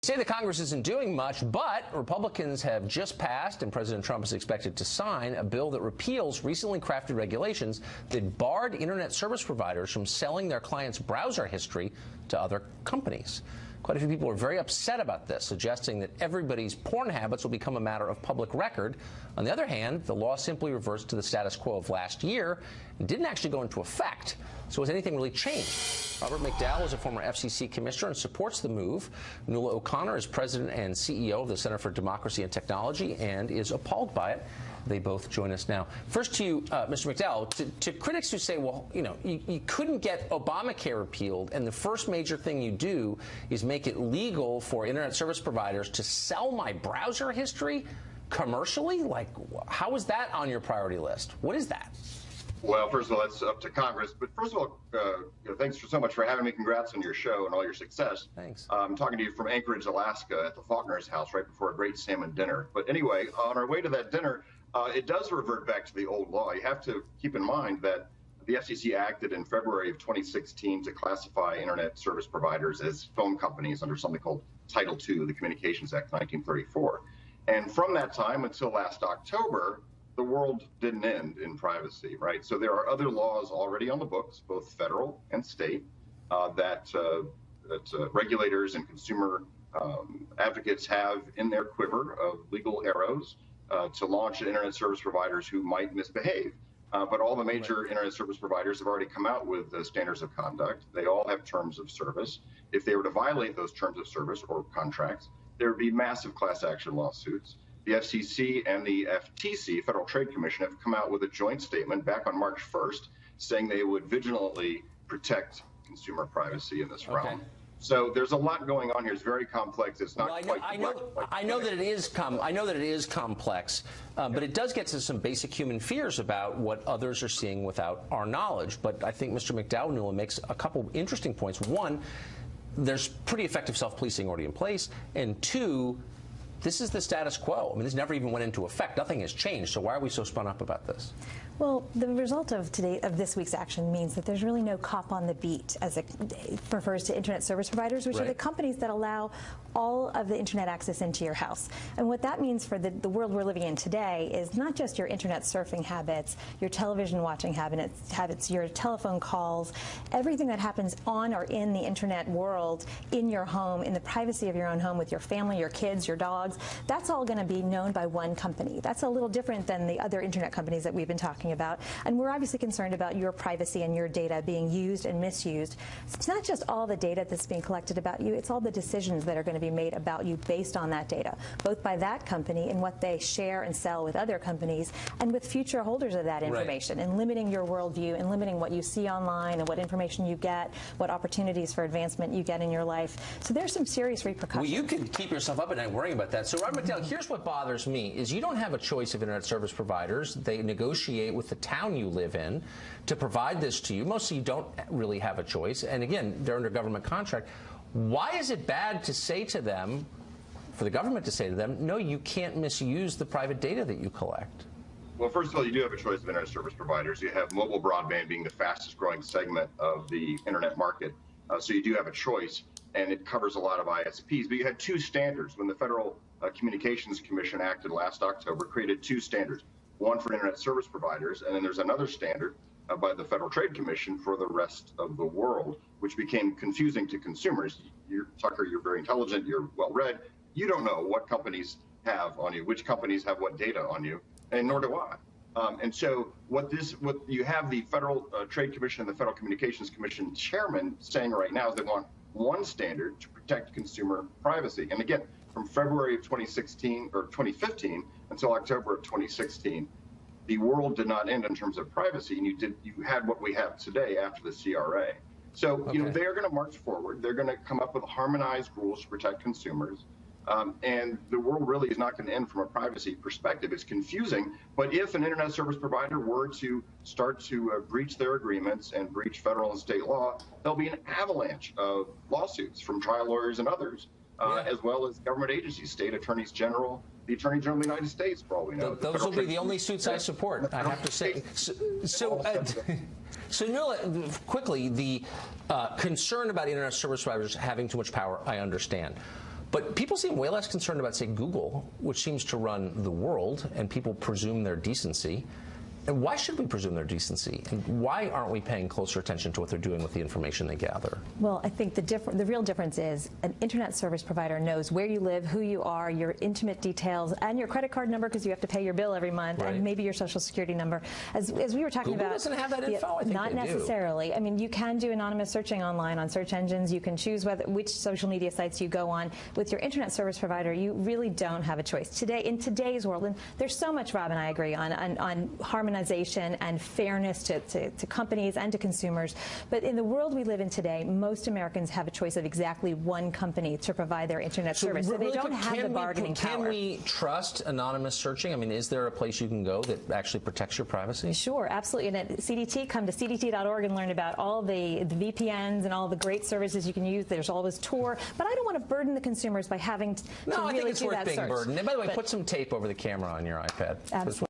Say the Congress isn't doing much, but Republicans have just passed, and President Trump is expected to sign, a bill that repeals recently crafted regulations that barred internet service providers from selling their clients' browser history to other companies. Quite a few people are very upset about this, suggesting that everybody's porn habits will become a matter of public record. On the other hand, the law simply reverts to the status quo of last year and didn't actually go into effect. So has anything really changed? Robert McDowell is a former FCC commissioner and supports the move. Nuala O'Connor is president and CEO of the Center for Democracy and Technology and is appalled by it. They both join us now. First to you, Mr. McDowell, to critics who say, well, you couldn't get Obamacare repealed, and the first major thing you do is make it legal for internet service providers to sell my browser history commercially? Like, how is that on your priority list? What is that? Well, first of all, that's up to Congress. But first of all, thanks so much for having me. Congrats on your show and all your success. Thanks. I'm talking to you from Anchorage, Alaska, at the Faulkner's house right before a great salmon dinner. But anyway, on our way to that dinner, it does revert back to the old law. You have to keep in mind that the FCC acted in February of 2016 to classify internet service providers as phone companies under something called Title II of the Communications Act 1934. And from that time until last October, the world didn't end in privacy, right? So there are other laws already on the books, both federal and state, that regulators and consumer advocates have in their quiver of legal arrows to launch at internet service providers who might misbehave. But all the major internet service providers have already come out with standards of conduct. They all have terms of service. If they were to violate those terms of service or contracts, there would be massive class action lawsuits. The FCC and the FTC, Federal Trade Commission, have come out with a joint statement back on March 1st saying they would vigilantly protect consumer privacy in this realm. So there's a lot going on here. It's very complex. It's not quite. I know that it is complex, but it does get to some basic human fears about what others are seeing without our knowledge. But I think Mr. McDowell makes a couple interesting points. One, there's pretty effective self-policing already in place, and two, this is the status quo. I mean, this never even went into effect. Nothing has changed. So why are we so spun up about this? Well, the result of this week's action means that there's really no cop on the beat, as it refers to internet service providers, which are the companies that allow all of the internet access into your house. And what that means for the world we're living in today is not just your internet surfing habits, your television watching habits, your telephone calls, everything that happens on or in the internet world, in your home, in the privacy of your own home with your family, your kids, your dogs. That's all going to be known by one company. That's a little different than the other internet companies that we've been talking about. And we're obviously concerned about your privacy and your data being used and misused. It's not just all the data that's being collected about you, it's all the decisions that are going to be made about you based on that data, both by that company and what they share and sell with other companies and with future holders of that information, and limiting your worldview and limiting what you see online and what information you get, what opportunities for advancement you get in your life. So there's some serious repercussions. Well, you can keep yourself up at night worrying about that. So, Robert McDowell, here's what bothers me, is you don't have a choice of internet service providers. They negotiate with the town you live in to provide this to you. Mostly you don't really have a choice. And again, they're under government contract. Why is it bad to say to them, for the government to say to them, no, you can't misuse the private data that you collect? Well, first of all, you do have a choice of internet service providers. You have mobile broadband being the fastest growing segment of the internet market. So you do have a choice, and it covers a lot of ISPs. But you had two standards when the Federal Communications Commission acted last October, created two standards, one for internet service providers, and then there's another standard by the Federal Trade Commission for the rest of the world, which became confusing to consumers. Tucker, you're very intelligent, you're well-read. You don't know what companies have on you, which companies have what data on you, and nor do I. And so what you have the Federal Trade Commission and the Federal Communications Commission chairman saying right now is they want one standard to protect consumer privacy. And again, from February of 2016 or 2015 until October of 2016, the world did not end in terms of privacy, and you had what we have today after the CRA. So they're going to march forward. They're going to come up with harmonized rules to protect consumers. And the world really is not going to end from a privacy perspective. It's confusing, but if an internet service provider were to start to breach their agreements and breach federal and state law, there'll be an avalanche of lawsuits from trial lawyers and others, as well as government agencies, state attorneys general, the Attorney General of the United States, for all we know. Those will be the only suits I support, I have to say. So Nuala, quickly, the concern about internet service providers having too much power, I understand. But people seem way less concerned about, say, Google, which seems to run the world, and people presume their decency. And why should we presume their decency? And why aren't we paying closer attention to what they're doing with the information they gather? Well, I think the real difference is an internet service provider knows where you live, who you are, your intimate details, and your credit card number because you have to pay your bill every month, and maybe your social security number. As we were talking Google about, doesn't have that info. I think not necessarily. I mean, you can do anonymous searching online on search engines. You can choose which social media sites you go on. With your internet service provider, you really don't have a choice today. In today's world, and there's so much, Rob and I agree on harmonization and fairness to companies and to consumers. But in the world we live in today, most Americans have a choice of exactly one company to provide their internet service. So they don't have the bargaining power. Can we trust anonymous searching? I mean, is there a place you can go that actually protects your privacy? Sure, absolutely. And at CDT, come to cdt.org and learn about all the VPNs and all the great services you can use. There's always Tor. But I don't want to burden the consumers by having to really do that search. No, I think it's worth being burdened. And by the way, put some tape over the camera on your iPad. Absolutely.